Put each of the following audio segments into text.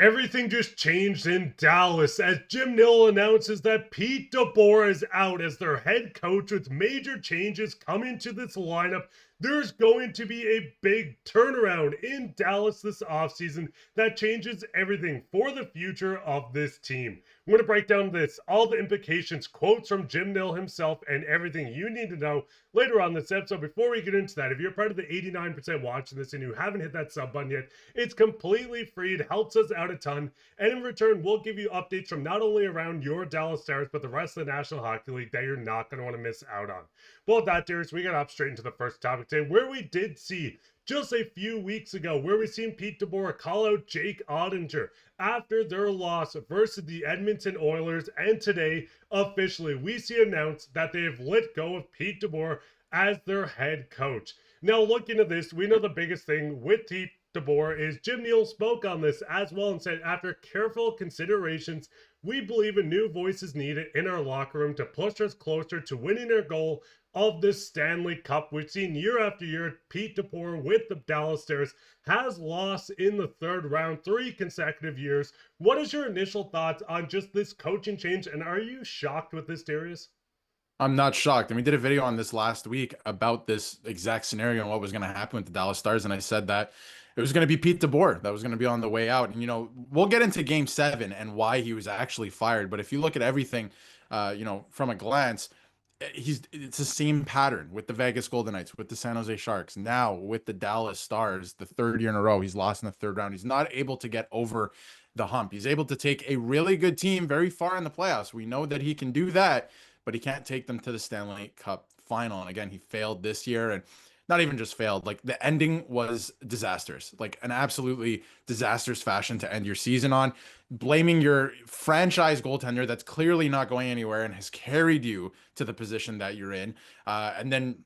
Everything just changed in Dallas as Jim Nill announces that Pete DeBoer is out as their head coach with major changes coming to this lineup. There's going to be a big turnaround in Dallas this offseason that changes everything for the future of this team. We're going to break down this, all the implications, quotes from Jim Nill himself, and everything you need to know later on this episode. Before we get into that, if you're part of the 89% watching this and you haven't hit that sub button yet, it's completely free. It helps us out a ton. And in return, we'll give you updates from not only around your Dallas Stars, but the rest of the National Hockey League that you're not going to want to miss out on. Well, with that, Darius, we got up straight into the first topic today, where we did see just a few weeks ago, where we seen Pete DeBoer call out Jake Ottinger after their loss versus the Edmonton Oilers. And today, officially, we see announced that they have let go of Pete DeBoer as their head coach. Now, looking at this, we know the biggest thing with Pete DeBoer is Jim Nill spoke on this as well and said, after careful considerations, we believe a new voice is needed in our locker room to push us closer to winning our goal of the Stanley Cup. We've seen year after year, Pete DeBoer with the Dallas Stars has lost in the third round 3 consecutive years. What is your initial thoughts on just this coaching change, and are you shocked with this, Darius? I'm not shocked. And we did a video on this last week about this exact scenario and what was going to happen with the Dallas Stars. And I said that it was going to be Pete DeBoer that was going to be on the way out. And, we'll get into game 7 and why he was actually fired. But if you look at everything, from a glance, it's the same pattern with the Vegas Golden Knights, with the San Jose Sharks, now with the Dallas Stars, the 3rd year in a row. He's lost in the 3rd round. He's not able to get over the hump. He's able to take a really good team very far in the playoffs. We know that he can do that, but he can't take them to the Stanley Cup final. And again, he failed this year, and not even just failed. Like, the ending was disastrous, like an absolutely disastrous fashion to end your season on, blaming your franchise goaltender that's clearly not going anywhere and has carried you to the position that you're in. And then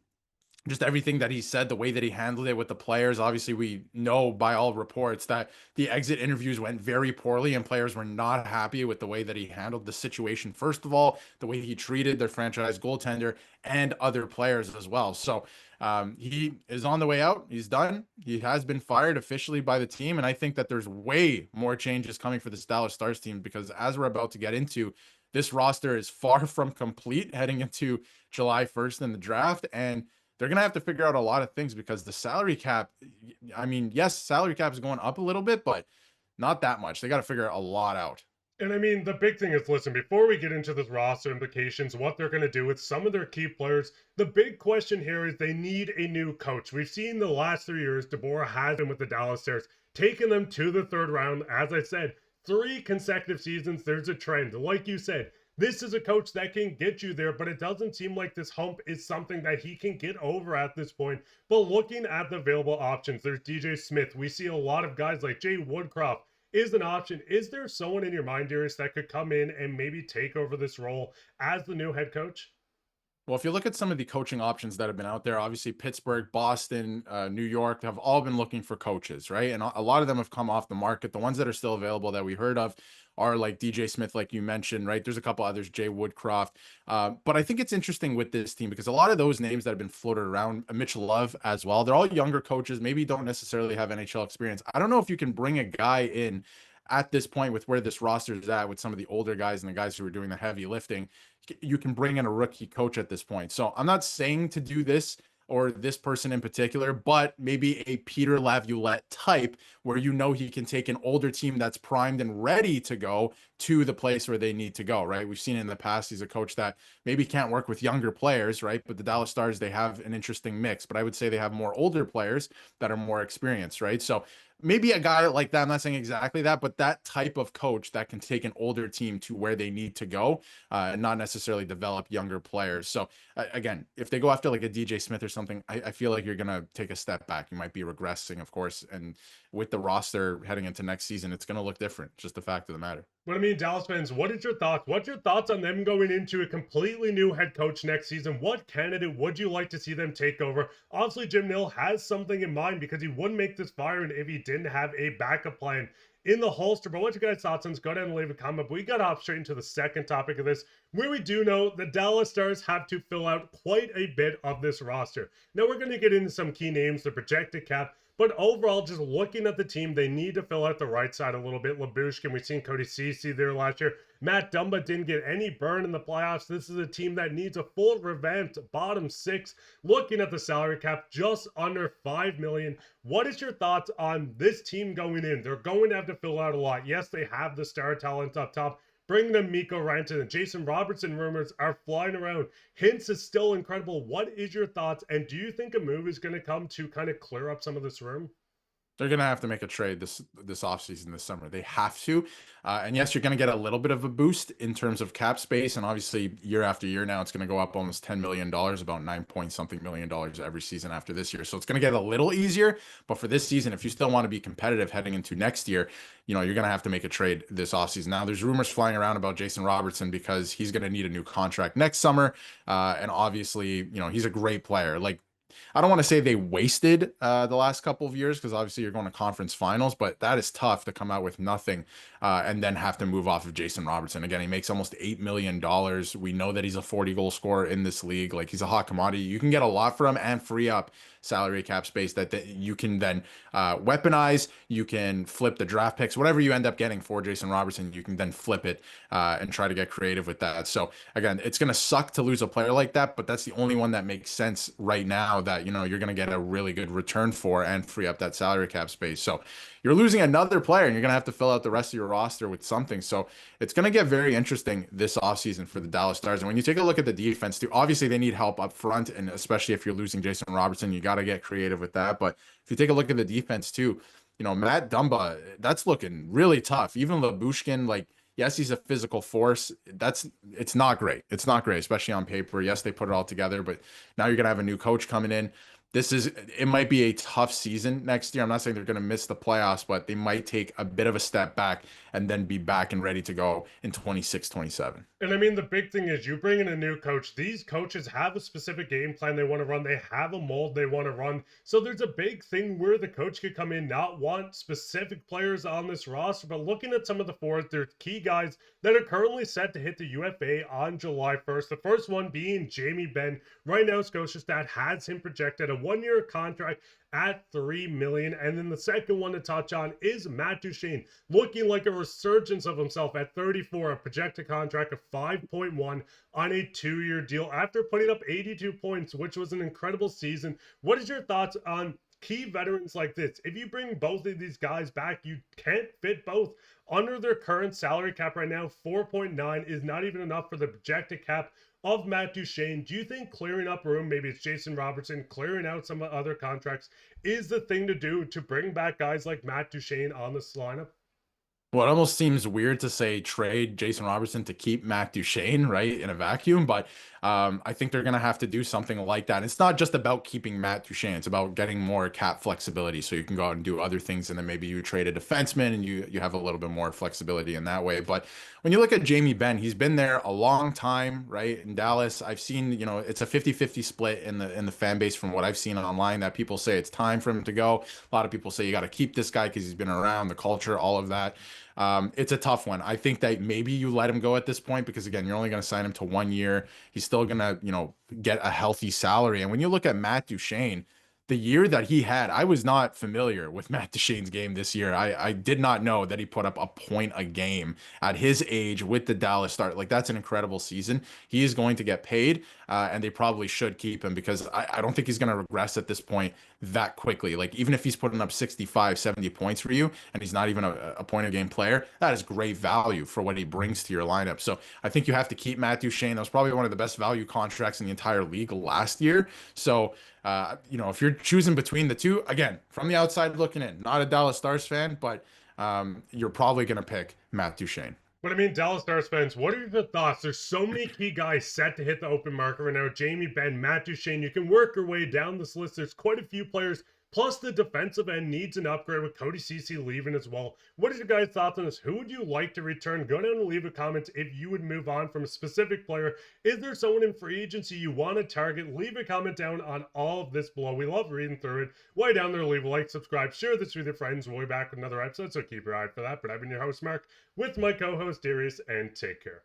just everything that he said, the way that he handled it with the players. Obviously, we know by all reports that the exit interviews went very poorly and players were not happy with the way that he handled the situation. First of all, the way he treated their franchise goaltender and other players as well. So he is on the way out. He's done. He has been fired officially by the team. And I think that there's way more changes coming for this Dallas Stars team, because as we're about to get into, this roster is far from complete heading into July 1st in the draft. And they're going to have to figure out a lot of things, because the salary cap, I mean, yes, salary cap is going up a little bit, but not that much. They got to figure a lot out. And I mean, the big thing is, listen, before we get into this roster implications, what they're going to do with some of their key players, the big question here is they need a new coach. We've seen the last 3 years, DeBoer has been with the Dallas Stars, taking them to the 3rd round. As I said, 3 consecutive seasons, there's a trend. Like you said, this is a coach that can get you there, but it doesn't seem like this hump is something that he can get over at this point. But looking at the available options, there's DJ Smith. We see a lot of guys like Jay Woodcroft is an option. Is there someone in your mind, Darius, that could come in and maybe take over this role as the new head coach? Well, if you look at some of the coaching options that have been out there, obviously Pittsburgh, Boston, New York have all been looking for coaches, right? And a lot of them have come off the market. The ones that are still available that we heard of are like DJ Smith, like you mentioned, right? There's a couple others, Jay Woodcroft. But I think it's interesting with this team because a lot of those names that have been floated around, Mitch Love as well, they're all younger coaches, maybe don't necessarily have NHL experience. I don't know if you can bring a guy in at this point with where this roster is at, with some of the older guys and the guys who are doing the heavy lifting. You can bring in a rookie coach at this point. So I'm not saying to do this or this person in particular, but maybe a Peter Laviolette type where he can take an older team that's primed and ready to go to the place where they need to go, right? We've seen in the past, he's a coach that maybe can't work with younger players, right? But the Dallas Stars, they have an interesting mix, but I would say they have more older players that are more experienced, right? So maybe a guy like that, I'm not saying exactly that, but that type of coach that can take an older team to where they need to go and not necessarily develop younger players. So again, if they go after like a DJ Smith or something, I feel like you're going to take a step back. You might be regressing, of course. And with the roster heading into next season, it's going to look different. Just the fact of the matter. But I mean, Dallas fans, what is your thoughts? What's your thoughts on them going into a completely new head coach next season? What candidate would you like to see them take over? Obviously, Jim Nill has something in mind because he wouldn't make this firing if he didn't have a backup plan in the holster. But what's your guys' thoughts on this? Go ahead and leave a comment. But we got off straight into the second topic of this, where we do know the Dallas Stars have to fill out quite a bit of this roster. Now, we're going to get into some key names, the projected cap, But overall, just looking at the team, they need to fill out the right side a little bit. Labushkin, we've seen Cody Ceci there last year. Matt Dumba didn't get any burn in the playoffs. This is a team that needs a full revamped bottom six. Looking at the salary cap, just under $5 million. What is your thoughts on this team going in? They're going to have to fill out a lot. Yes, they have the star talent up top. Bringing in Mikko Rantanen and Jason Robertson rumors are flying around. Hintz is still incredible. What is your thoughts? And do you think a move is going to come to kind of clear up some of this room? They're going to have to make a trade this offseason, this summer. They have to. And yes, you're going to get a little bit of a boost in terms of cap space. And obviously, year after year now, it's going to go up almost $10 million, about 9 point something million every season after this year. So it's going to get a little easier. But for this season, if you still want to be competitive heading into next year, you're going to have to make a trade this offseason. Now, there's rumors flying around about Jason Robertson because he's going to need a new contract next summer. And obviously, he's a great player. Like, I don't want to say they wasted the last couple of years because obviously you're going to conference finals, but that is tough to come out with nothing and then have to move off of Jason Robertson. Again, he makes almost $8 million. We know that he's a 40-goal scorer in this league. Like, he's a hot commodity. You can get a lot for him and free up salary cap space that you can then weaponize. You can flip the draft picks, whatever you end up getting for Jason Robertson, you can then flip it and try to get creative with that. So again, it's going to suck to lose a player like that, but that's the only one that makes sense right now that, you're going to get a really good return for and free up that salary cap space. So you're losing another player and you're going to have to fill out the rest of your roster with something. So it's going to get very interesting this offseason for the Dallas Stars. And when you take a look at the defense too, obviously they need help up front. And especially if you're losing Jason Robertson, you got to get creative with that. But if you take a look at the defense too, Matt Dumba, that's looking really tough. Even Labushkin, like, yes, he's a physical force. It's not great. It's not great, especially on paper. Yes, they put it all together, but now you're going to have a new coach coming in. It might be a tough season next year. I'm not saying they're going to miss the playoffs, but they might take a bit of a step back and then be back and ready to go in 26, 27. And I mean, the big thing is you bring in a new coach. These coaches have a specific game plan they want to run. They have a mold they want to run. So there's a big thing where the coach could come in, not want specific players on this roster, but looking at some of the forwards, there's key guys that are currently set to hit the UFA on July 1st. The first one being Jamie Benn. Right now, Scotiastat has him projected a one-year contract at $3 million. And then the second one to touch on is Matt Duchene, looking like a resurgence of himself at 34, a projected contract of 5.1 on a 2-year deal after putting up 82 points, which was an incredible season. What is your thoughts on key veterans like this? If you bring both of these guys back, you can't fit both under their current salary cap right now. 4.9 is not even enough for the projected cap of Matt Duchene. Do you think clearing up room, maybe it's Jason Robertson, clearing out some other contracts, is the thing to do to bring back guys like Matt Duchene on this lineup? Well, it almost seems weird to say trade Jason Robertson to keep Matt Duchene, right, in a vacuum, but I think they're going to have to do something like that. It's not just about keeping Matt Duchene. It's about getting more cap flexibility so you can go out and do other things, and then maybe you trade a defenseman and you have a little bit more flexibility in that way. But when you look at Jamie Benn, he's been there a long time, right, in Dallas. I've seen, it's a 50-50 split in the fan base from what I've seen online, that people say it's time for him to go. A lot of people say you got to keep this guy because he's been around, the culture, all of that. It's a tough one. I think that maybe you let him go at this point because, again, you're only going to sign him to 1 year. He's still going to, get a healthy salary. And when you look at Matt Duchene, the year that he had, I was not familiar with Matt Duchene's game this year. I did not know that he put up a point a game at his age with the Dallas Stars. Like, that's an incredible season. He is going to get paid, and they probably should keep him because I don't think he's going to regress at this point that quickly. Like, even if he's putting up 65, 70 points for you and he's not even a point a game player, that is great value for what he brings to your lineup. So I think you have to keep Matt Duchene. That was probably one of the best value contracts in the entire league last year. So if you're choosing between the two, again, from the outside looking in, not a Dallas Stars fan, but you're probably going to pick Matt Duchene. But I mean, Dallas Stars fans, what are your thoughts? There's so many key guys set to hit the open market right now. Jamie Benn, Matt Duchene. You can work your way down this list. There's quite a few players. Plus, the defensive end needs an upgrade with Cody Ceci leaving as well. What is your guys' thoughts on this? Who would you like to return? Go down and leave a comment if you would move on from a specific player. Is there someone in free agency you want to target? Leave a comment down on all of this below. We love reading through it. Way down there, leave a like, subscribe, share this with your friends. We'll be back with another episode, so keep your eye out for that. But I've been your host, Mark, with my co-host, Darius, and take care.